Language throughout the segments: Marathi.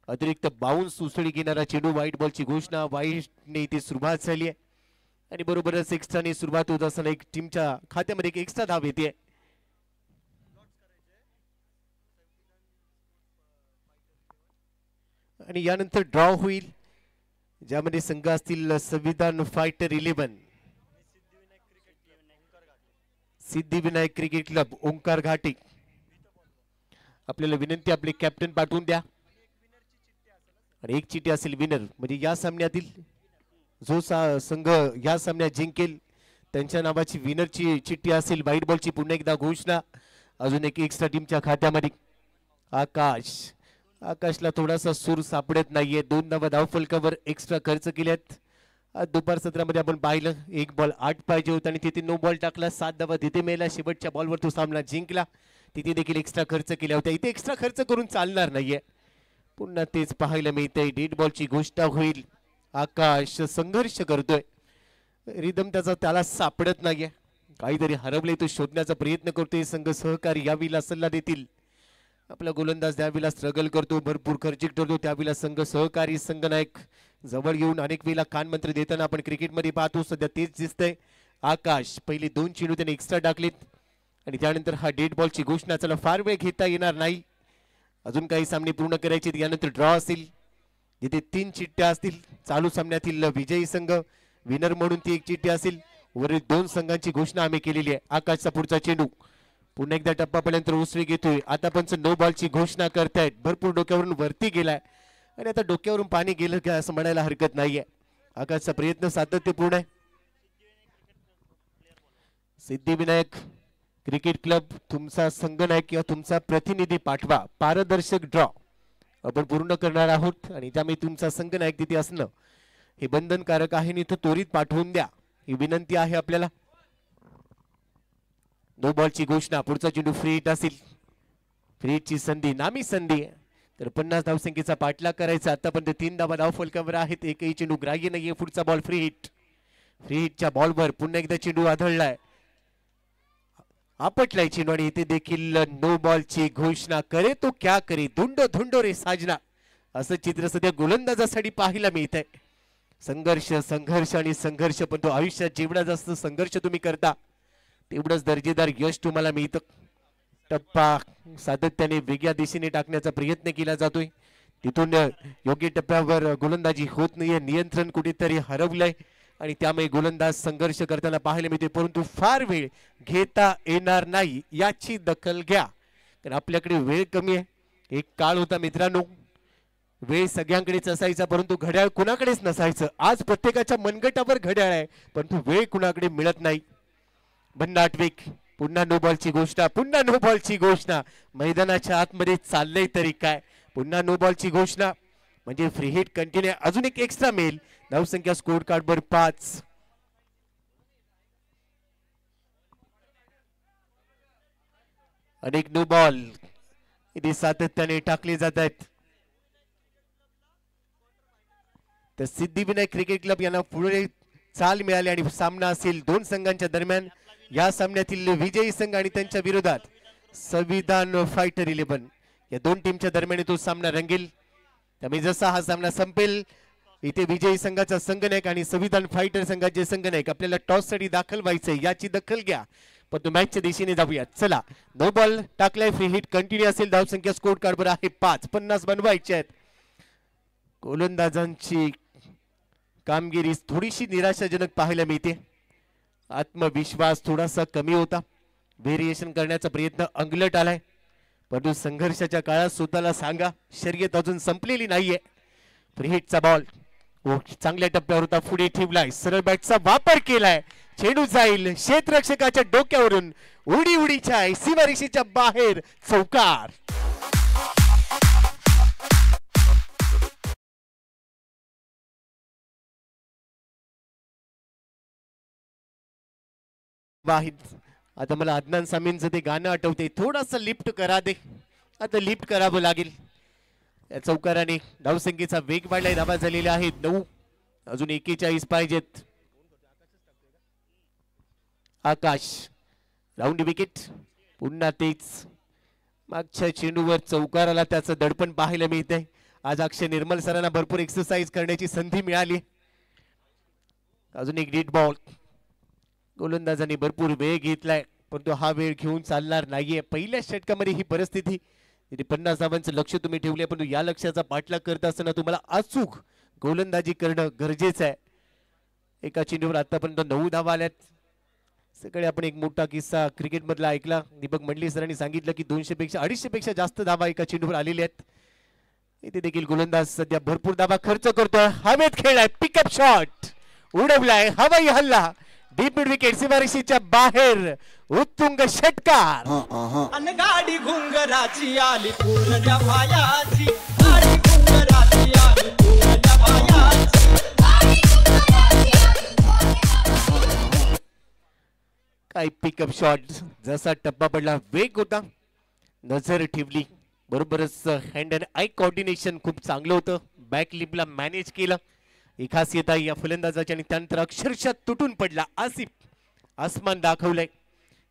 अतिरिक्त बाउन्स उसळी घेणारा चेंडू व्हाईट बॉलची घोषणा. व्हाईटने इथे सुरुवात झाली आहे आणि बरोबरच एक्स्ट्राने सुरुवात होत असताना एक टीमच्या खात्यामध्ये एक एक्स्ट्रा धाव येते. आणि यानंतर ड्रॉ होईल ज्यामध्ये संघ असतील Samvidhan fighter 11, Siddhivinayak cricket club Omkar Ghate. आपल्याला विनंती आपले कॅप्टन पाठवून द्या आणि एक चिठ्ठी असेल विनर, म्हणजे या सामन्यातील जो संघ या सामन्यात जिंकेल त्यांच्या नावाची विनरची चिठ्ठी असेल. व्हाईट बॉलची पुन्हा एकदा घोषणा. अजून एक एक्स्ट्रा टीमच्या खात्यामध्ये आकाशला थोडासा सूर सापडत नाहीये. 2 धावा धावफलकावर एक्स्ट्रा खर्च केल्यात. आज दुपार सत्रामध्ये आपण पाहिलं 1 बॉल 8 पाहिजे होता आणि तिथे नो बॉल टाकला. 7 धावा तिथे मिळाला. शेवटच्या बॉलवर तो सामना जिंकला. तिथे देखील एक्स्ट्रा खर्च केला होता. इथे एक्स्ट्रा खर्च करून चालणार नाहीये. पुन्हा तेच पाहायला मिळतंय. डेड बॉलची घोषणा होईल. आकाश संघर्ष करतोय. रिदम त्याला सापडत नाहीये. काहीतरी हरवले तो शोधण्याचा प्रयत्न करतोय. संघ सहकारी यावेळेला सल्ला देतील. आपला गोलंदाज त्यावेळेला स्ट्रगल करतो, भरपूर खर्चिक ठरतो. त्यावेळेला संघ सहकारी संघनायक जवळ येऊन अनेक वेळेला कानमंत्र देताना आपण क्रिकेटमध्ये पाहतो. सध्या तेच दिसतंय. आकाश पहिले 2 चेंडू त्याने एक्स्ट्रा टाकलेत आणि त्यानंतर हा डेड बॉलची घोषणा. चला फार वेळ घेता येणार नाही. अजून काही सामने पूर्ण करायचे. यानंतर ड्रॉ असेल जिथे 3 चिठ्ठ्या असतील. चालू सामन्यातील विजयी संघ विनर म्हणून ती एक चिठ्ठी असेल. वरील 2 संघांची घोषणा आम्ही केलेली आहे. आकाशचा पुढचा चेंडू पुन्हा एकदा टप्पापर्यंत उसळी घेतोय. आता पण नो बॉलची घोषणा करतायत. भरपूर डोक्यावरून वरती गेलाय आणि आता डोक्यावरून पाणी गेलं का असं म्हणायला हरकत नाहीये. आकाशचा प्रयत्न सातत्यपूर्ण आहे. सिद्धिविनायक क्रिकेट क्लब तुमचा संघनायक किंवा तुमचा प्रतिनिधी पाठवा. पारदर्शक ड्रॉ आपण पूर्ण करणार आहोत आणि त्यामुळे तुमचा संघनायक तिथे असणं हे बंधनकारक आहे. इथं त्वरित पाठवून द्या ही विनंती आहे आपल्याला. नो बॉलची घोषणा. पुढचा चेंडू फ्री हिट असेल. फ्री हिटची संधी नामी संधी तर 50 धावसंख्येचा पाठलाग करायचा. आतापर्यंत 3 धावा धावफलकावर आहेत. एकही चेंडू ग्राह्य नाहीये. पुढचा बॉल फ्री हिट. फ्री हिटच्या बॉलवर पुन्हा एकदा चेंडू आढळलाय. आपटलाय चेंडू आणि इथे देखील नो बॉलची घोषणा. करे तो क्या करे धुंडो धुंडो रे साजना असं चित्र सध्या गोलंदाजासाठी पाहायला मिळत आहे. संघर्ष संघर्ष आणि संघर्ष, पण तो आयुष्यात जेवढा जास्त संघर्ष तुम्ही करता तेवढंच दर्जेदार यश तुम्हाला मिळतं. टप्पा सातत्याने वेगळ्या दिशेने टाकण्याचा प्रयत्न केला जातोय. तिथून योग्य टप्प्यावर गोलंदाजी होत नाहीये. नियंत्रण कुठेतरी हरवलंय आणि त्यामुळे गोलंदाज संघर्ष करताना पाहायला मिळते. परंतु फार वेळ घेता येणार नाही याची दखल घ्या, कारण आपल्याकडे वेळ कमी आहे. एक काळ होता मित्रांनो, वेळ सगळ्यांकडेच असायचा परंतु घड्याळ कुणाकडेच नसायचं. आज प्रत्येकाच्या मनगटावर घड्याळ आहे परंतु वेळ कुणाकडे मिळत नाही. भन्नाट वेग. पुन्हा नो बॉलची घोषणा. पुन्हा नो बॉलची घोषणा. मैदानाच्या आतमध्ये चाललंय तरी काय. पुन्हा नो बॉलची घोषणा म्हणजे फ्री हिट कंटिन्यू. अजून एक एक्स्ट्रा मिळेल. धावसंख्या स्कोर कार्ड वर 5. अनेक नो बॉल इथे सातत्याने टाकले जात आहेत. तर सिद्धिविनायक क्रिकेट क्लब यांना पुढे चाल मिळाली आणि सामना असेल 2 संघांच्या दरम्यान. या सामन्यातील विजयी संघ आणि त्यांच्या विरोधात संविधान फायटर 11 या 2 टीमच्या दरम्यान तो सामना रंगेल. त्यामुळे जसा हा सामना संपेल इथे विजयी संघाचा संघनायक आणि संविधान फायटर संघाचे संघनायक आपल्याला टॉस साठी दाखल व्हायचंय. याची दखल घ्या. पण तो मॅचच्या दिशेने जाऊया. चला नो बॉल टाकलाय. फ्री हिट कंटिन्यू असेल. धावसंख्या स्कोर कार्ड वर आहे 5. 50 बनवायचे आहेत. गोलंदाजांची कामगिरी थोडीशी निराशाजनक पाहायला मिळते. आत्मविश्वास थोडासा कमी होता. व्हेरिएशन करण्याचा प्रयत्न अंगलट आलाय. परंतु संघर्षाच्या काळात स्वतःला सांगा शर्यत अजून संपलेली नाहीये. फ्री हिटचा बॉल चांगल्या टप्प्यावर होता. पुढे ठेवलाय. सरळ बॅटचा वापर केलाय. चेंडू जाईल क्षेत्ररक्षकाच्या डोक्यावरून. उडी उडीच्या सीमारेषेच्या बाहेर चौकार. आता मला अदनान सामींचं ते गाणं आठवते. थोडासा लिफ्ट करा दे. आता लिफ्ट करावं लागेल. या चौकाराने धावसंख्येचा वेग वाढलाय. धावा झालेल्या आहेत 9. अजून 41 पाहिजेत. आकाश राऊंड विकेट. पुन्हा तेच मागच्या चेंडूवर चौकाराला त्याचं दडपण पाहायला मिळतंय. आज अक्षय निर्मल सरांना भरपूर एक्सरसाइज करण्याची संधी मिळाली. अजून एक डीड बॉल. गोलंदाजांनी भरपूर वेळ घेतलाय परंतु हा वेळ घेऊन चालणार नाहीये. पहिल्या षटकामध्ये ही परिस्थिती 50 धावांचं लक्ष तुम्ही ठेवले परंतु या लक्ष्याचा पाठलाग करत असताना तुम्हाला अचूक गोलंदाजी करणं गरजेचं आहे. एका चेंडूवर आतापर्यंत 9 धावा आल्यात. सकाळी आपण एक मोठा किस्सा क्रिकेट मधला ऐकला. दीपक मंडली सरांनी सांगितलं की 200 पेक्षा 250 पेक्षा जास्त धावा एका चेंडूवर आलेल्या आहेत. इथे देखील गोलंदाज सध्या भरपूर धावा खर्च करतोय. हवेत खेळलाय, पिकअप शॉट उडवलाय, हवाई हल्ला, डीप मिड विकेट सीमारेषेच्या बाहेर, उत्तुंग षटकार. गाडी घुंगराची आली पूर्ण भायाची, गाडी घुंगराची आली पूर्ण भायाची. काय पिकअप शॉट. जसा टप्पा पडला वेग होता, नजर ठेवली बरोबरच हँड अँड आय कोऑर्डिनेशन खूप चांगलं होतं. बॅक लिपला मॅनेज केलं. ही खासियत आहे या फलंदाजाची आणि त्यानंतर अक्षरशः तुटून पडला. आसिफ आसमान दाखवलंय.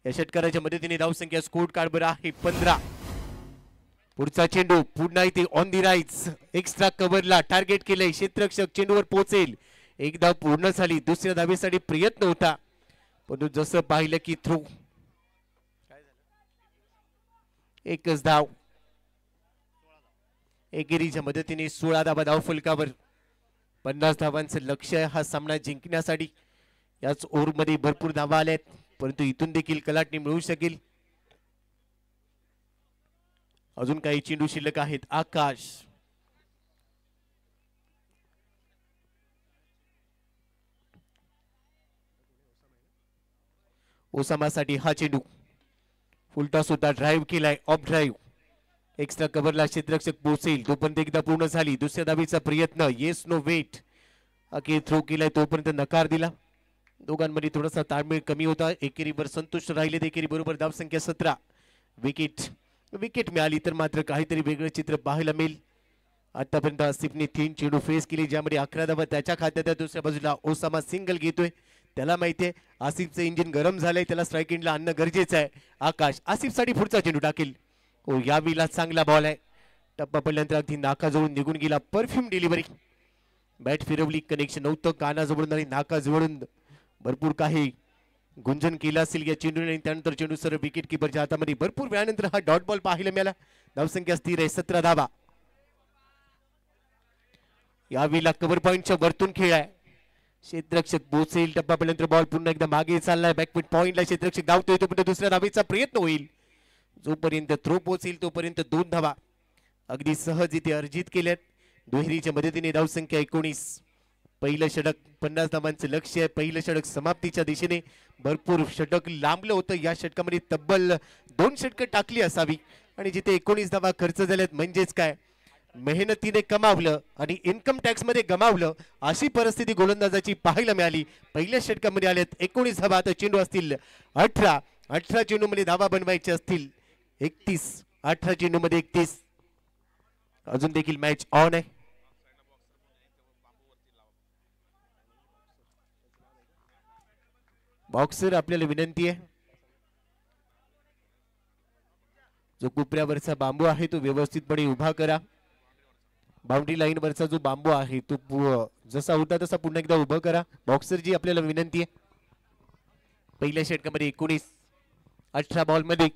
या षटकाराच्या मदतीने धावसंख्या स्कोर कार्डवर आहे 15. पुढचा चेंडू पुन्हा इथे ऑन दी राईट्स एक्स्ट्रा कव्हरला टार्गेट केलंय. क्षेत्ररक्षक चेंडूवर पोहोचेल. एक धाव पूर्ण झाली. दुसऱ्या धावेसाठी प्रयत्न होता परंतु जसं पाहिलं की थ्रो. एकच धाव. एकेरीच्या मदतीने 16 धावा धाव फलकावर. 50 धावांचं लक्ष आहे हा सामना जिंकण्यासाठी. याच ओव्हरमध्ये भरपूर धावा आल्यात परंतु इथून देखील कलाटणी मिळू शकेल. अजून काही चेंडू शिल्लक आहेत. आकाश ओसामासाठी हा चेंडू. फुलटॉस होता, ड्राईव्ह केलाय, ऑफ ड्राईव्ह. एक्स्ट्रा कव्हरला क्षेत्ररक्षक पोहोचेल तोपर्यंत एकदा पूर्ण झाली. दुसऱ्या धावीचा प्रयत्न, येस नो वेट. अखेर थ्रो केलाय तोपर्यंत नकार दिला. दोघांमध्ये थोडासा ताळमेळ कमी होता. एकेरीवर संतुष्ट राहिले. एकेरी बरोबर धावसंख्या 17. विकेट मिळाली तर मात्र काहीतरी वेगळं चित्र पाहायला मिळेल. आतापर्यंत आसिफने 3 चेंडू फेस केले ज्यामध्ये 11 धावा त्याच्या खात्यात. दुसऱ्या बाजूला ओसामा सिंगल घेतोय. त्याला माहितीये आसिफचं इंजिन गरम झालंय, त्याला स्ट्राईक एंडला आणणं गरजेचं आहे. आकाश आसिफसाठी पुढचा चेंडू टाकेल. ओ यावेळेला चांगला बॉल आहे. टप्पा पडल्यानंतर अगदी नाकाजवळून निघून गेला. Perfume delivery. बॅट फिरवली, कनेक्शन नव्हतं. कानाजवळून आणि नाकाजवळून भरपूर काही गुंजन केलं असेल या चेंडूने आणि त्यानंतर चेंडू सर विकेट किपरच्या हातामध्ये. भरपूर वेळानंतर हा डॉट बॉल पाहायला मिळाला. धावसंख्या स्थिर आहे 17 धावा. यावेळेला कव्हर पॉइंटच्या वरतून खेळ आहे. क्षेत्ररक्षक पोहोचेल. टप्पा पडल्यानंतर बॉल पुन्हा एकदा मागे चाललाय. बॅकफुट पॉइंटला क्षेत्ररक्षक धावतोय तोपर्यंत दुसऱ्या धावेचा प्रयत्न होईल. जोपर्यंत थ्रो पोहोचेल तोपर्यंत 2 धावा अगदी सहज इथे अर्जित केल्यात. दुहेरीच्या मदतीने धावसंख्या 19. पहिलं षटक 50 धावांचं लक्ष आहे. पहिलं षटक समाप्तीच्या दिशेने. भरपूर षटक लांबलं होतं. या षटकामध्ये तब्बल 2 षटकं टाकली असावी आणि जिथे 19 धावा खर्च झाल्यात म्हणजेच काय मेहनतीने कमावलं आणि इन्कम टॅक्स मध्ये गमावलं अशी परिस्थिती गोलंदाजाची पाहायला मिळाली. पहिल्या षटकामध्ये आल्यात 19 धावा. आता चेंडू असतील 18 चेंडू मध्ये धावा बनवायचे असतील 31. 18 चेंडू मध्ये 31. अजून देखील मॅच ऑन आहे. बॉक्सर आपल्याला विनंती आहे जो कोपऱ्यावरचा बांबू आहे तो व्यवस्थितपणे उभा करा. बाउंड्री लाईन वरचा जो बांबू आहे तो जसा होता तसा पुन्हा एकदा उभा करा. बॉक्सरजी आपल्याला विनंती आहे. पहिल्या षटकामध्ये 19. 18 बॉल मध्ये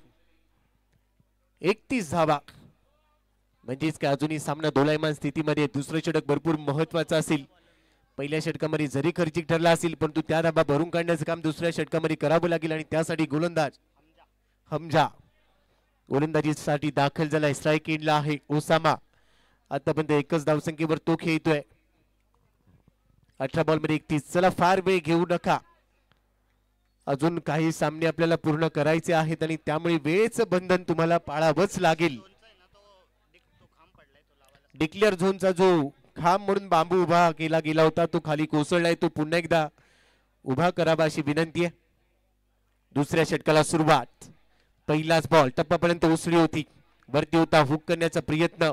31 धावा म्हणजेच काय अजूनही सामना दोलायमान स्थितीमध्ये. दुसरं षटक भरपूर महत्वाचं असेल. पहिल्या षटकामध्ये जरी खर्चिक ठरला असेल परंतु त्या धाबा भरून काढण्याचं काम दुसऱ्या षटकामध्ये करावं लागेल आणि त्यासाठी गोलंदाज हमजा गोलंदाजीसाठी दाखल झालाय. स्ट्राईक एंडला आहे ओसामा. आतापर्यंत एकच धावसंख्येवर तो खेळतोय. 18 बॉल मध्ये 31. चला फार वेळ घेऊ नका. अजून काही सामने आपल्याला पूर्ण करायचे आहेत आणि त्यामुळे वेळेचं बंधन तुम्हाला पाळावंच लागेल. डिक्लेअर झोनचा जो खांब म्हणून बांबू उभा केला गेला होता तो खाली कोसळलाय. तो पुन्हा एकदा उभा करावा अशी विनंती आहे. दुसऱ्या षटकाला सुरुवात. पहिलाच बॉल टप्पापर्यंत उसळी होती. वरती होता हुक करण्याचा प्रयत्न.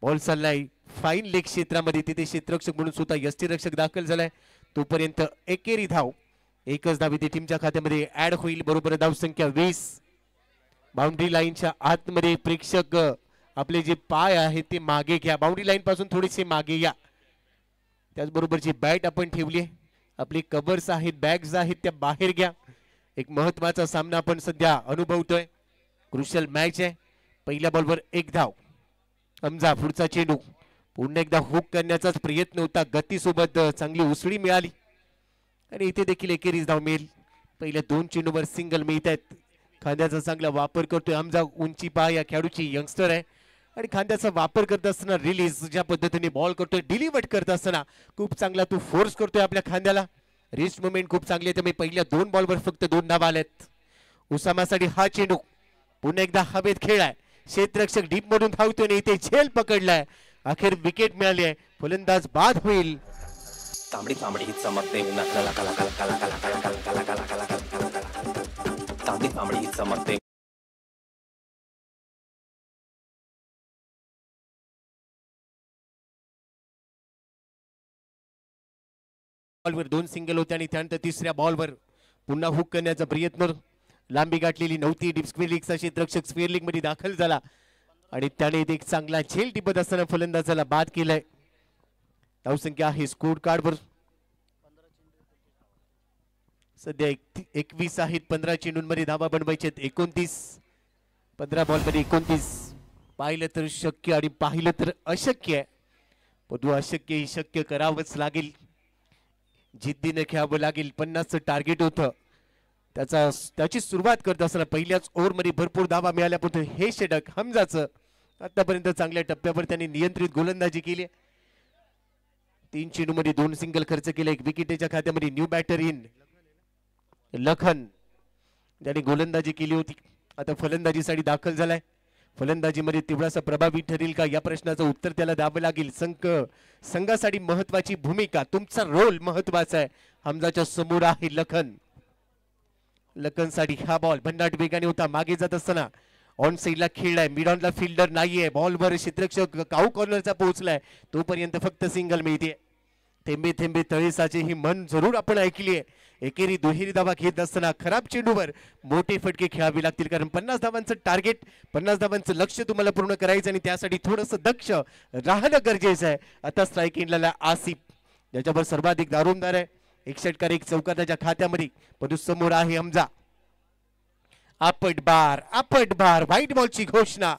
बॉल चाललाय फाईन लेग क्षेत्रामध्ये. तिथे क्षेत्ररक्षक म्हणून सुद्धा यष्टीरक्षक दाखल झालाय. तोपर्यंत एकेरी धाव. एकच धाव इथे टीमच्या खात्यामध्ये ऍड होईल. बरोबर धावसंख्या 20. बाउंड्री लाईनच्या आतमध्ये प्रेक्षक आपले जे पाय आहेत ते मागे घ्या, बाउंड्री लाईन पासून थोडेसे मागे या. त्याचबरोबर जी बॅट आपण ठेवली आहे, आपली कव्हर्स आहेत, बॅग्स आहेत, त्या बाहेर घ्या. एक महत्वाचा सामना आपण सध्या अनुभवतोय, क्रुशियल मॅच आहे. पहिल्या बॉलवर एक धाव. हमजा पुढचा चेंडू पुन्हा एकदा हुक करण्याचाच प्रयत्न होता, गतीसोबत चांगली उसळी मिळाली आणि इथे देखील एकेरीच धाव मिळेल. पहिल्या 2 चेंडूवर सिंगल मिळत आहेत. खांद्याचा चांगला वापर करतोय हमजा, उंची पहा या खेळाडूची, यंगस्टर आहे आणि खांद्याचा वापर करत असताना रिलीज ज्या पद्धतीने बॉल करतोय, डिलिव्हर करत असताना खूप चांगला तो फोर्स करतोय आपल्या खांद्याला. रिस्ट मुवमेंट खूप चांगली आहे, त्यामुळे पहिल्या 2 बॉलवर फक्त 2 धावा आल्यात. उसामासाठी हा चेंडू पुन्हा एकदा हवेत खेळाय, क्षेत्ररक्षक डीप मधून धावतोय आणि इथे झेल पकडलाय. अखेर विकेट मिळाली आहे, फलंदाज बाद होईल. तांबडी तांबडी ही चमकते नकला कला कला कला कला कला कला कला कला कला कला कला तांबडी तांबडी ही चमकते. बॉलवर 2 सिंगल होते आणि त्यानंतर तिसऱ्या बॉलवर पुन्हा हुक करण्याचा प्रयत्न. लांबी गाठलेली नव्हती. डीप स्क्वेअर लीगचा क्षेत्ररक्षक स्क्वेअर लीग मध्ये दाखल झाला आणि त्याने एक चांगला झेल टिपत असताना फलंदाजाला बाद केलाय. धावसंख्या आहे स्कोर कार्डवर सध्या 21 आहेत. 15 चेंडूंमध्ये धावा बनवायचे आहेत 29. 15 बॉलमध्ये 29. पाहिलं तर शक्य आणि पाहिलं तर अशक्य आहे, परंतु अशक्य ही शक्य करावंच लागेल. जिद्दीने खेळावं लागेल. 50चं टार्गेट होतं. त्याची सुरुवात करत असताना पहिल्याच ओव्हरमध्ये भरपूर धावा मिळाल्यापासून हे षटक हमजाचं आतापर्यंत चांगल्या टप्प्यावर त्यांनी नियंत्रित गोलंदाजी केली. 3 चेंडूमध्ये 2 सिंगल खर्च केले. 1 विकेटच्या खात्यामध्ये न्यू बॅटर इन लखन, ज्याने गोलंदाजी केली होती, आता फलंदाजीसाठी दाखल झालाय. फलंदाजीमध्ये तेवढासा प्रभावी ठरेल का या प्रश्नाचं उत्तर त्याला द्यावं लागेल. संघासाठी महत्वाची भूमिका, तुमचा रोल महत्वाचा आहे. हमजाच्या समोर आहे लखन. लखनसाठी हा बॉल भन्नाट वेगाने होता, मागे जात असताना ऑन साइडला खेळलाय. मिड ऑनला फिल्डर नाहीये. बॉलवर क्षेत्ररक्षक काऊ कॉर्नरचा पोहोचलाय, तोपर्यंत फक्त सिंगल मिळते. थेंबे थेंबे तळे साचे ही मन जरूर आपण ऐकली आहे. एकेरी दुहेरी धावा घेत असताना खराब चेंडूवर मोठे फटके खेळावे लागतील, कारण 50 धावांचं टार्गेट, 50 धावांचं लक्ष तुम्हाला पूर्ण करायचं आणि त्यासाठी थोडंसं दक्ष राहणं गरजेचं आहे. आता स्ट्राईक एंडला आसिफ, ज्याच्यावर सर्वाधिक दारोमदार आहे. 1 षटकार 1 चौका त्याच्या खात्यामध्ये, परंतु समोर आहे हमजा. आपट बार व्हाईट बॉलची घोषणा.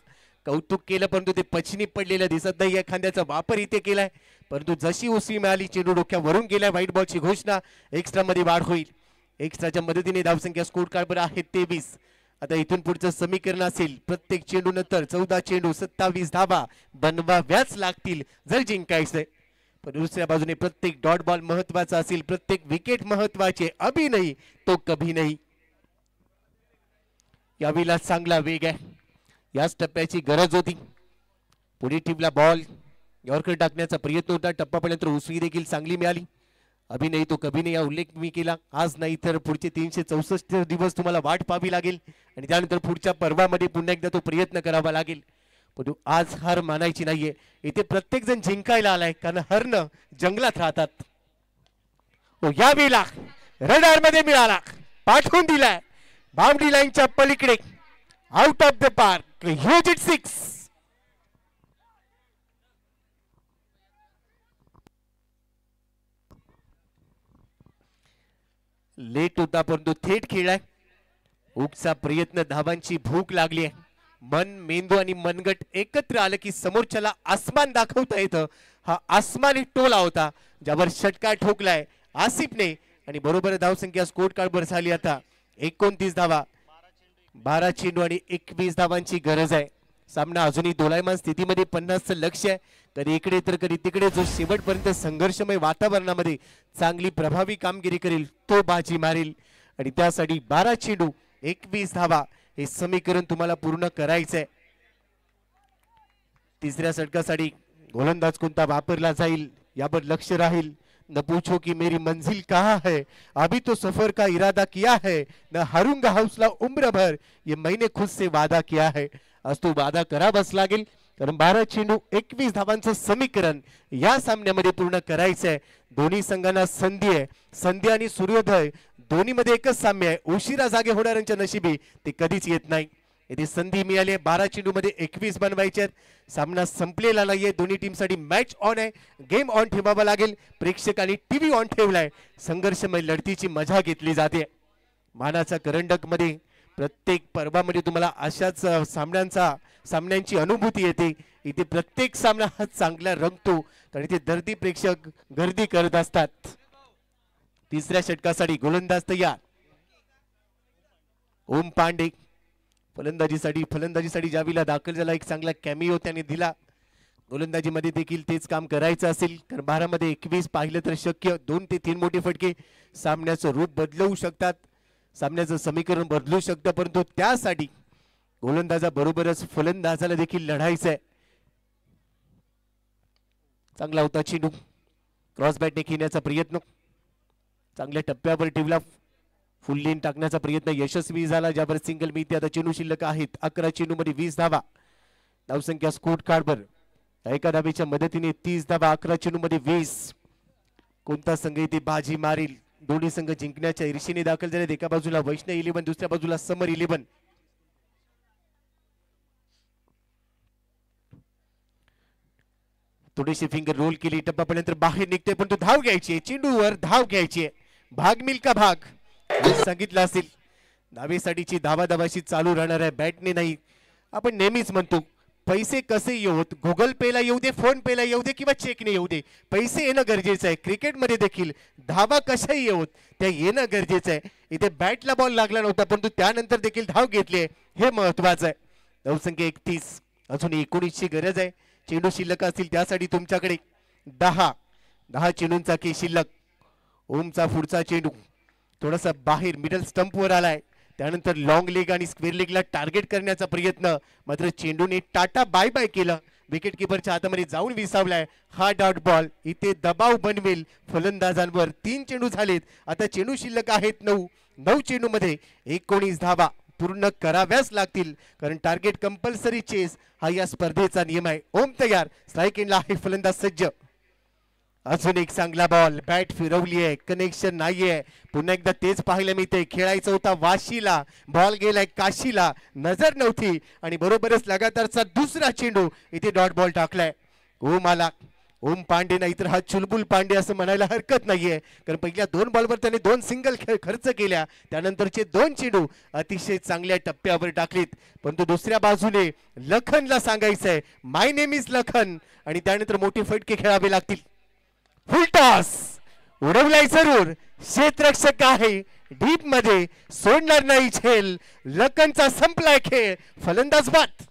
कौतुक केलं परंतु ते पछनी पडलेलं दिसत नाही. एखाद्याचा वापर इथे केलाय, परंतु जशी उसळी मिळाली चेंडू डोक्यावरून गेलाय. व्हाईट बॉलची घोषणा. एक्स्ट्रा मध्ये वाढ होईल. एक्स्ट्राच्या मदतीने धावसंख्या स्कोर कार्डवर आहे 23. आता इथून पुढचं समीकरण असेल, प्रत्येक चेंडू नंतर 14 चेंडू 27 धावा बनवाव्याच लागतील जर जिंकायचंय. पण दुसऱ्या बाजूने प्रत्येक डॉट बॉल महत्वाचा असेल, प्रत्येक विकेट महत्वाचे. अभी नाही तो कभी नाही. यावेळेला चांगला वेग आहे, याच टप्प्याची गरज होती. पुढे टीमला बॉल यॉर्कर टाकण्याचा प्रयत्न होता. टप्पापर्यंत उसळी देखील चांगली मिळाली. अभी नाही तो कभी नाही, या उल्लेख मी केला. आज नाही तर पुढचे 364 दिवस तुम्हाला वाट पाहावी लागेल आणि त्यानंतर पुढच्या पर्वामध्ये पुन्हा एकदा तो प्रयत्न करावा लागेल. परंतु आज हार मानायची नाहीये. इथे प्रत्येक जण जिंकायला आलाय, कारण हरणं जंगलात राहतात. यावेळेला रडार मध्ये मिळाला, पाठवून दिलाय बाउंड्री लाईनच्या पलीकडे, out of the park, huge it 6. Late होता परंतु थेट खेळाय. हुकचा प्रयत्न, धावांची भूक लागली आहे. मन, मेंदू आणि मनगट एकत्र आलं की समोरच्याला आसमान दाखवता येतं. हा आसमानी टोला होता ज्यावर षटकार ठोकलाय आसिफने आणि बरोबर धावसंख्या स्कोर कार्डवर झाली आता 29 धावा. 12 चेंडू आणि 21 धावांची गरज आहे. सामना अजूनही दोलायमान स्थितीमध्ये. 50चं लक्ष आहे, कधी इकडे तर कधी तिकडे. जो शेवटपर्यंत संघर्षमय वातावरणामध्ये चांगली प्रभावी कामगिरी करेल तो बाजी मारेल आणि त्यासाठी 12 चेंडू 21 धावा हे समीकरण तुम्हाला पूर्ण करायचंय. तिसऱ्या षटकासाठी गोलंदाज कोणता वापरला जाईल यावर लक्ष राहील. न पूछो कि मेरी मंजिल कहाँ है, अभी तो सफर का इरादा किया है, न हारूंगा हौसला उम्र भर, ये मैंने खुद से वादा किया है. आज तो वादा करावाच लागेल, कारण 12 चेंडू 21 धावांचं समीकरण या सामन्यामध्ये पूर्ण करायचंय. दोन्ही संघांना संधी आहे. संधी आणि सूर्योदय दोन्ही मध्ये एकच साम्य आहे. उशिरा जागे होणाऱ्यांच्या नशिबी ते कधीच येत नाही. इथे संधी मिळाली 12 चेंडू मध्ये 21 बनवायचे. सामना संपलेला नाहीये. दोन्ही टीम साठी मॅच ऑन आहे. गेम ऑन ठेवावा लागेल. प्रेक्षकांनी टीव्ही ऑन ठेवलाय. संघर्षमय लढतीची मजा घेतली जाते. मानाचा करंडक मध्ये प्रत्येक पर्वामध्ये तुम्हाला अशाच सामन्यांची अनुभूती येते. इथे प्रत्येक सामना हा चांगला रंगतो कारण इथे दर्दी प्रेक्षक गर्दी करत असतात. तिसऱ्या षटकासाठी गोलंदाज तयार. ओम पांडे फलंदाजीसाठी जावीला दाखल झाला. एक चांगला कॅमिओ त्याने दिला. गोलंदाजीमध्ये देखील तेच काम करायचं असेल कारण 12 मध्ये 21 पाहिलं तर शक्य 2 ते 3 मोठे फटके सामन्याचं रूप बदलवू शकतात. सामन्याचं समीकरण बदलू शकतं. परंतु त्यासाठी गोलंदाजाबरोबरच फलंदाजाला देखील लढायचं आहे. चांगला होता चेंडू. क्रॉस बॅटने खेळण्याचा प्रयत्न चांगल्या टप्प्यावर ठेवला. फुल लेन टाकण्याचा प्रयत्न यशस्वी झाला. ज्यावर सिंगल मिळते. आता चेंडू शिल्लक आहेत 11 चेंडू मध्ये 20 धावा. धावसंख्या स्कोर कार्डवर एका धावेच्या मदतीने 30 धावा. 11 चेंडू मध्ये 20. कोणता संघ इथे बाजी मारेल? दोन्ही संघ जिंकण्याच्या ईर्षेने दाखल झालेत. एका बाजूला वैष्णव 11 दुसऱ्या बाजूला समर 11. थोडीशी फिंगर रोल केली. टप्प्यापर्यंत बाहेर निघते पण तो धाव घ्यायची. चेंडूवर धाव घ्यायची. भाग मिल्का भाग सांगितलं असेल. धावेसाठीची धावाधावाशी चालू राहणार आहे. बॅटने नाही. आपण नेहमीच म्हणतो पैसे कसे येऊत, गुगल पेला येऊ दे, फोन पेला येऊ दे किंवा चेकने येऊ दे, पैसे येणं गरजेचं आहे. क्रिकेटमध्ये देखील धावा कशाही येऊत त्या येणं गरजेचं आहे. इथे बॅटला बॉल लागला नव्हता परंतु त्यानंतर देखील धाव घेतली हे महत्वाचं आहे. धावसंख्या 31. अजून 19ची गरज आहे. चेंडू शिल्लक असतील त्यासाठी तुमच्याकडे 10 चेंडूंचा के शिल्लक. ओमचा पुढचा चेंडू थोडासा बाहेर मिडल स्टंपवर आलाय. त्यानंतर लॉंग लेग आणि स्क्वेअर लेगला टार्गेट करण्याचा प्रयत्न. मात्र चेंडूने टाटा बाय बाय केलं. विकेट किपरच्या हातामध्ये जाऊन विसावलाय. हा डॉट बॉल इथे दबाव बनवेल फलंदाजांवर. 3 चेंडू झालेत. आता चेंडू शिल्लक आहेत 9 चेंडू मध्ये 19 धावा पूर्ण कराव्याच लागतील कारण टार्गेट कंपल्सरी चेस हा या स्पर्धेचा नियम आहे. ओम तयार. स्ट्राईक एंडला आहे फलंदाज सज्ज. अजून एक चांगला बॉल. बॅट फिरवली आहे. कनेक्शन नाहीये. पुन्हा एकदा तेच पाहायला मिळते. खेळायचा होता वाशीला. बॉल गेलाय काशीला. नजर नव्हती आणि बरोबरच लगातारचा दुसरा चेंडू इथे डॉट बॉल टाकलाय. ओम आला. ओम पांडे नाही तर हा चुलबुल पांडे असं म्हणायला हरकत नाहीये कारण पहिल्या 2 बॉलवर त्याने 2 सिंगल खर्च केल्या. त्यानंतरचे 2 चेंडू अतिशय चांगल्या टप्प्यावर टाकलेत. परंतु दुसऱ्या बाजूने लखनला सांगायचंय माय नेम इज लखन आणि त्यानंतर मोठे फटके खेळावे लागतील. फुल टॉस उडवलाय जरूर. क्षेत्ररक्षक आहे डीप मध्ये. सोडणार नाही झेल. लखनचा संपलाय खेळ. फलंदाज बाद.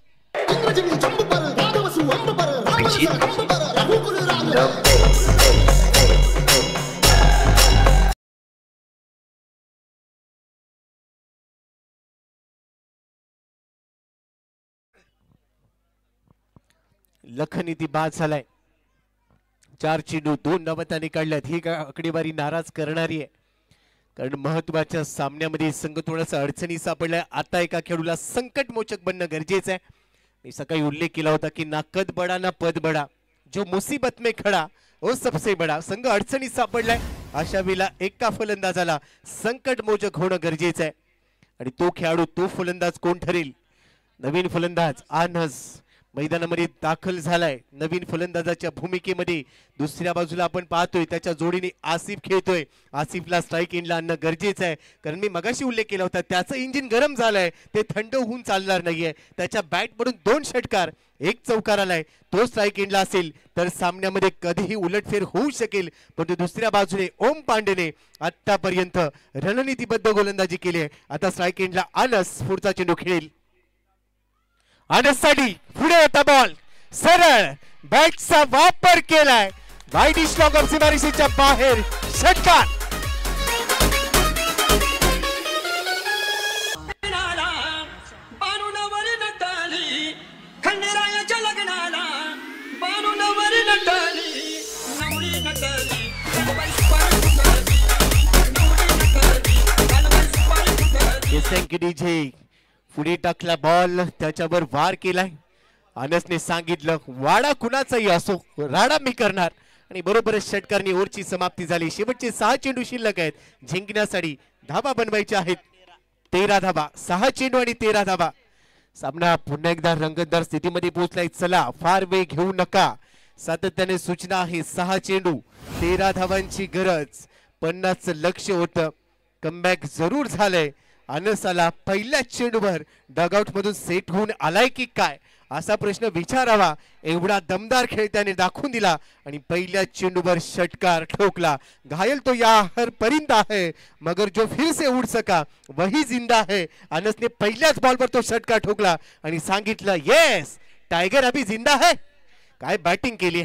लखन इथे बाद झालाय. 4 चेंडू 2 नवताने काढल्यात. ही आकडेवारी नाराज करणारी आहे कारण महत्वाच्या सामन्यामध्ये संघ थोडासा अडचणी सापडलाय. आता एका खेळाडूला संकटमोचक बनणं गरजेचं आहे. मी सकाळी उल्लेख केला होता की ना कद बडा ना पद बडा, जो मुसीबत में खडा वो सबसे बडा. संघ अडचणीत सापडलाय. अशा वेळेला एका फलंदाजाला संकटमोचक होणं गरजेचं आहे आणि तो खेळाडू तो फलंदाज कोण ठरेल? नवीन फलंदाज आनस मैदानामध्ये दाखल झालाय. नवीन फलंदाजाच्या भूमिकेमध्ये दुसऱ्या बाजूला आपण पाहतोय त्याच्या जोडीने आसिफ खेळतोय. आसिफला स्ट्राईक एंडला आणणं गरजेचं आहे कारण मी मगाशी उल्लेख केला होता त्याचं इंजिन गरम झालंय. ते थंड होऊन चालणार नाहीये. त्याच्या बॅटमधून 2 षटकार 1 चौकार आलाय. तो स्ट्राईक एंडला असेल तर सामन्यामध्ये कधीही उलटफेर होऊ शकेल. परंतु दुसऱ्या बाजूने ओम पांडेने आतापर्यंत रणनीतीबद्ध गोलंदाजी केली आहे. आता स्ट्राईक एंडला आनस पुढचा चेंडू खेळेल. आनससाठी पुढे होता बॉल. सरळ बॅटचा वापर केलाय. वाईड स्टॉक ऑफ सीमारेषेच्या बाहेर. षटकार. डीजे पुढे टाकला बॉल. त्याच्यावर वार केलाय. अनसने सांगितलं वाडा कुणाचाही असो राडा मी करणार आणि बरोबरच षटकारने ओव्हरची समाप्ती झाली. शेवटचे 6 चेंडू शिल्लक आहेत. जिंकण्यासाठी धावा बनवायच्या आहेत 13 धावा. 6 चेंडू आणि 13 धावा. सामना पुन्हा एकदा रंगतदार स्थितीमध्ये पोहोचलाय. चला फार वेळ घेऊ नका. सातत्याने सूचना आहे. 6 चेंडू 13 धावांची गरज. 50चं लक्ष होतं. कमबॅक जरूर झालंय. अनसाला पहिल्याच चेंडूवर डगआउट मधून सेट होऊन आलाय की काय असा प्रश्न विचारावा. एवढा दमदार खेळ त्याने दाखवून दिला आणि पहिल्याच चेंडूवर षटकार ठोकला. घायल तो या हर परिंदा है मगर जो फिर से उड़ सका वही जिंदा है. अनसने पहिल्याच बॉलवर तो षटकार ठोकला आणि सांगितलं येस टायगर अभी जिंदा है. काय बॅटिंग केली.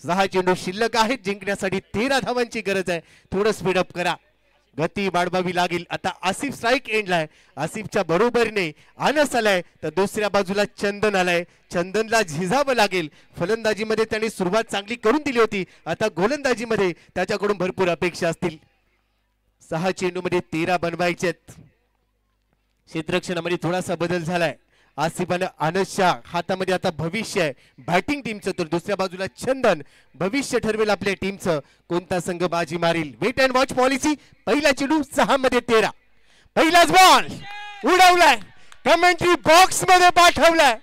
6 चेंडू शिल्लक आहेत. जिंकण्यासाठी 13 धावांची गरज आहे. थोडं स्पीडअप करा. गती वाढवावी लागेल. आता आसिफ स्ट्राईक एंडलाय. आसिफच्या बरोबरीने अनस आलाय तर दुसऱ्या बाजूला चंदन आलाय. चंदनला झिजावं लागेल. फलंदाजीमध्ये त्याने सुरुवात चांगली करून दिली होती. आता गोलंदाजीमध्ये त्याच्याकडून भरपूर अपेक्षा असतील. 6 चेंडूमध्ये 13 बनवायचेत. क्षेत्ररक्षणामध्ये थोडासा बदल झालाय. आसिफ आणि अनसच्या हातामध्ये आता भविष्य आहे बॅटिंग टीमचं. तर दुसऱ्या बाजूला चंदन भविष्य ठरवेल आपल्या टीमचं. कोणता संघ बाजी मारेल. Wait and watch policy. पहिला चेंडू 6 मध्ये 13. पहिलाच बॉल उडवलाय. कमेंट्री बॉक्स मध्ये पाठवलाय.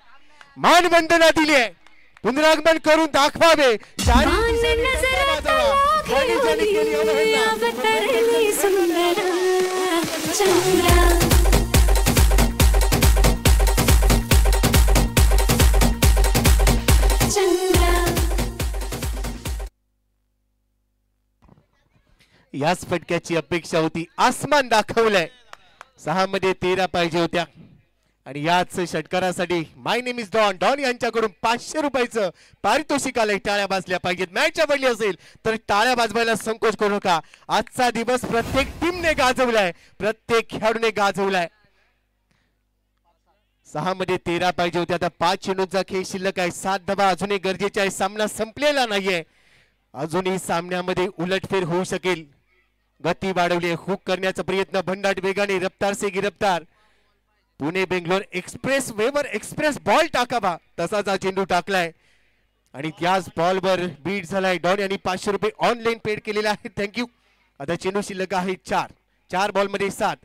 मानवंदना दिली आहे. पुनरागमन करून दाखवावे. याच फटक्याची अपेक्षा होती. आसमान दाखवलंय. 6 मध्ये 13 पाहिजे होत्या आणि याच षटकारासाठी माय नेम इज डॉन डॉन यांच्याकडून 500 रुपयाचं पारितोषिक आलंय. टाळ्या वाजल्या पाहिजेत. मॅच आवडली असेल तर टाळ्या वाजवायला संकोच करू नका. आजचा दिवस प्रत्येक टीमने गाजवलाय. प्रत्येक खेळाडूने गाजवलाय. 6 मध्ये 13 पाहिजे होते. आता 5 चेंडूंचा खेळ शिल्लक आहे. 7 धावा अजूनही गरजेचे आहे. सामना संपलेला नाहीये. अजूनही सामन्यामध्ये उलटफेर होऊ शकेल. गती वाढवली. हुक करण्याचा प्रयत्न भंडाट वेगाने. रफ्तार से गिरफ्तार. पुणे बेंगलोर एक्सप्रेस वेवर एक्सप्रेस बॉल टाकावा तसाच हा चेंडू टाकलाय आणि त्याच बॉलवर बीट झालाय. डॉन यांनी 500 रुपये ऑनलाईन पेड केलेले आहेत. थँक्यू. आता चेंडू शिल्लक आहे 4 बॉल मध्ये 7.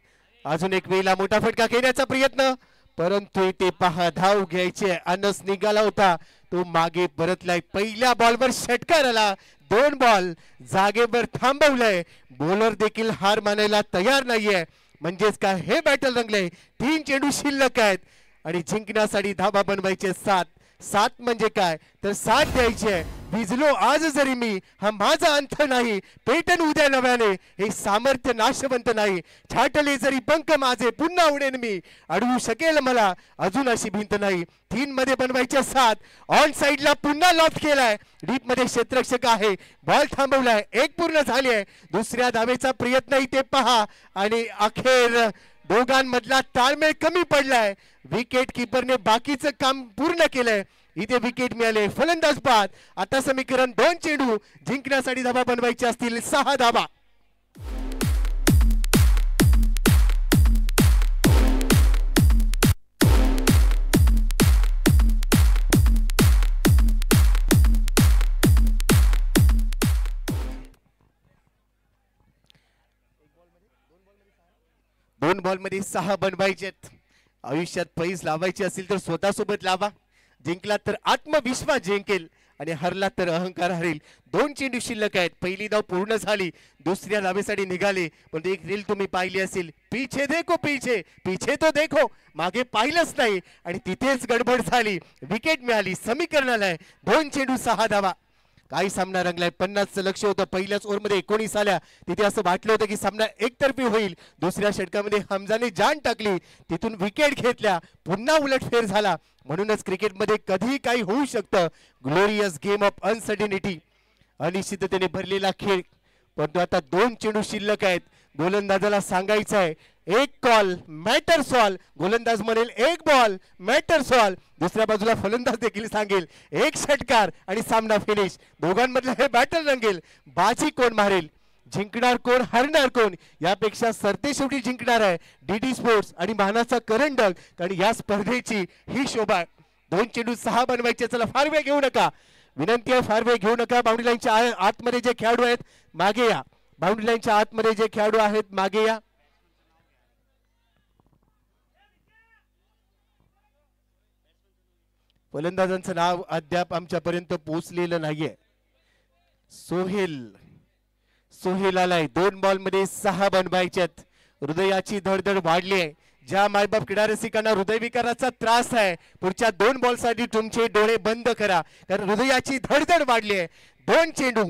अजून एक वेळेला मोठा फटका घेण्याचा प्रयत्न परंतु ते पहा धाव घ्यायचे. अनस निघाला होता तो मागे परतलाय. पहिल्या बॉलवर षटकार आला. 2 बॉल जागेवर थांबवलंय. बॉलर देखील हार मानायला तयार नाहीये. म्हणजेच काय हे बॅटल रंगले. 3 चेंडू शिल्लक आहेत आणि जिंकण्यासाठी धावा बनवायचे 7 म्हणजे काय तर 7 द्यायचे. भिजलो आज जरी मी हा माझा अंत नाही. पेटन उद्या नव्याने हे सामर्थ्य नाशवंत नाही. छाटले जरी पंख माझे पुन्हा उडेन मी. अडवू शकेल मला अजून अशी भिंत नाही. 3 मध्ये बनवायचे 7. ऑन साइडला पुन्हा लॉफ्ट केलाय. डीप मध्ये क्षेत्ररक्षक आहे. बॉल थांबवलाय. 1 पूर्ण झाली आहे. दुसऱ्या धावेचा प्रयत्न इथे पहा आणि अखेर दोघांमधला ताळमेळ कमी पडलाय. विकेट किपरने बाकीचं काम पूर्ण केलंय. इथे विकेट मिळाले. फलंदाज बाद. आता समीकरण 2 चेंडू जिंकण्यासाठी धावा बनवायचे असतील 6 धावा. दोन बॉल मध्ये 6 बनवायचेत. आयुष्यात पैस लावायची असेल तर स्वतःसोबत लावा. जिंकला तर आत्मविश्वास जिंकेल आणि हरला तर अहंकार हरेल. 2 चेंडू शिल्लक आहेत. पहिली धाव पूर्ण झाली. दुसऱ्या धावेसाठी निघाले पण एक रील तुम्ही पाहिली असेल. पीछे देखो पीछे पीछे तो देखो. मागे पाहिलंच नाही आणि तिथेच गडबड झाली. विकेट मिळाली. समीकरणाला 2 चेंडू 6 धावा. काही सामना रंगलाय. 50चं लक्ष होतं. पहिल्याच ओव्हरमध्ये 19 आल्या. तिथे असं वाटलं होतं की सामना एकतर्फी होईल. दुसऱ्या षटकामध्ये हमजाने जान टाकली. तिथून विकेट घेतल्या. पुन्हा उलटफेर झाला. म्हणूनच क्रिकेटमध्ये कधीही काही होऊ शकतं. Glorious game of uncertainty. अनिश्चिततेने भरलेला खेळ. परंतु आता 2 चेंडू शिल्लक आहेत. गोलंदाजाला सांगायचं आहे 1 कॉल मॅटर सॉल्व. गोलंदाज म्हणेल 1 बॉल मॅटर सॉल्व. दुसऱ्या बाजूला फलंदाज देखील सांगेल 1 षटकार आणि सामना फिनिश. दोघांमधलं हे बॅटल रंगेल. बाजी कोण मारेल. जिंकणार कोण हरणार कोण यापेक्षा सरतेशेवटी जिंकणार आहे डीडी स्पोर्ट्स आणि मानाचा करंडक. कारण या स्पर्धेची ही शोभा. 2 चेंडू 6 बनवायचे. चला फार वेळ घेऊ नका. विनंती आहे फार वेळ घेऊ नका. बाउंड्री लाईनच्या आतमध्ये जे खेळाडू आहेत मागे या. बाउंड्री लाईनच्या आतमध्ये जे खेळाडू आहेत मागे या. फलंदाजांचं नाव अद्याप आमच्यापर्यंत पोहोचलेलं नाहीये. सोहेल आलाय. 2 बॉल मध्ये 6 बनवायच्यात. हृदयाची धडधड वाढली आहे. ज्या मायबाप क्रीडा रसिकांना हृदयविकाराचा त्रास आहे, पुढच्या 2 बॉल साठी तुमचे डोळे बंद करा, कारण हृदयाची धडधड वाढली आहे. 2 चेंडू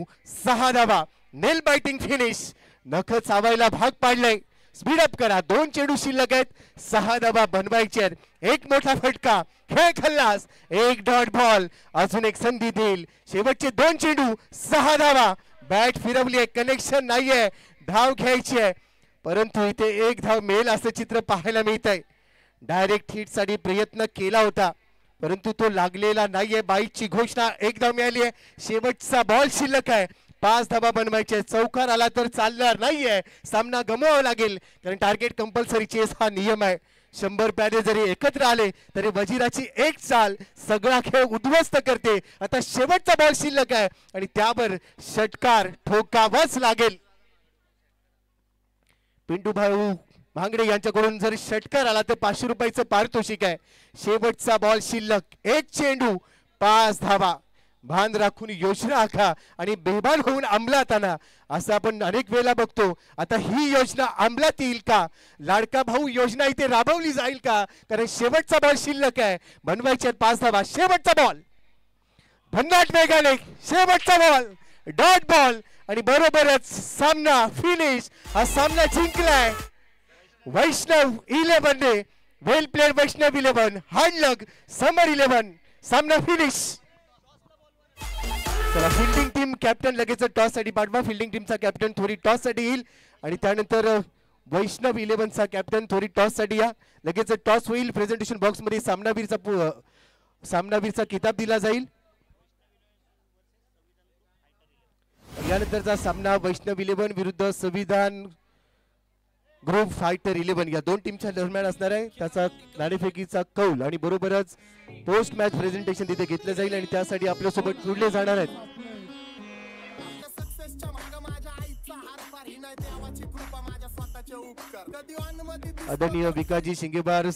6 धावा. नेल बायटिंग फिनिश. नख चावायला भाग पाडलाय. स्पीड अप करा. 2 चेंडू शिल्लक आहेत. 6 धावा बनवायचे. एक मोठा फटका. खेळ खल्लास. 1 डॉट बॉल. अजून एक संधी देईल. शेवटचे 2 चेंडू 6 धावा. बॅट फिरवली आहे. कनेक्शन नाहीये. धाव घ्यायची आहे, परंतु इथे 1 धाव मिळेल असं चित्र पाहायला मिळत आहे. डायरेक्ट हिट साठी प्रयत्न केला होता, परंतु तो लागलेला नाहीये. बाईटची घोषणा. 1 धाव मिळाली आहे. शेवटचा बॉल शिल्लक आहे. 5 धावा बनवायचे. चौकार आला तर चालणार नाहीये. सामना गमवावा लागेल, कारण टार्गेट कंपल्सरी चेस हा नियम आहे. 100 प्यादे जरी एकत्र आले तरी वजीराची एक चाल सगळा खेळ उद्ध्वस्त करते. आता शेवटचा बॉल शिल्लक आहे आणि त्यावर षटकार ठोकावाच लागेल. पिंटू भाऊ भांगडे यांच्याकडून जर षटकार आला तर 500 रुपयाचं पारितोषिक आहे. शेवटचा बॉल शिल्लक. 1 चेंडू 5 धावा. भान राखून योजना आखा आणि बेभान होऊन अंमलात आणा, असं आपण अनेक वेळेला बघतो. आता ही योजना अंमलात येईल का? लाडका भाऊ योजना इथे राबवली जाईल का? कारण शेवटचा बॉल शिल्लक आहे. बनवायचे 5 धावा. शेवटचा बॉल. भन्नाट वेगाने शेवटचा बॉल. डॉट बॉल आणि बरोबरच सामना फिनिश. हा सामना जिंकलाय वैष्णव 11 ने. वेल प्लेड वैष्णव 11. हार्ड लक समर 11. सामना फिनिश. चला, फिल्डिंग टीम कॅप्टन लगेच टॉस साठी पाठवा. फिल्डिंग टीमचा कॅप्टन थोडी टॉस साठी येईल आणि त्यानंतर वैष्णव 11 चा कॅप्टन थोडी टॉस साठी या. लगेच टॉस होईल. प्रेझेंटेशन बॉक्स मध्ये सामनावीरचा किताब दिला जाईल. यानंतरचा सामना वैष्णव 11 विरुद्ध संविधान ग्रुप फायटर 11 या 2 टीमच्या दरम्यान असणार आहे. त्याचा नाणेफेकीचा कौल आणि बरोबरच पोस्ट मॅच प्रेझेंटेशन तिथे घेतलं जाईल आणि त्यासाठी आपल्यासोबत जोडले जाणार आहेत. आदरणीय विकाजी शिंगेबार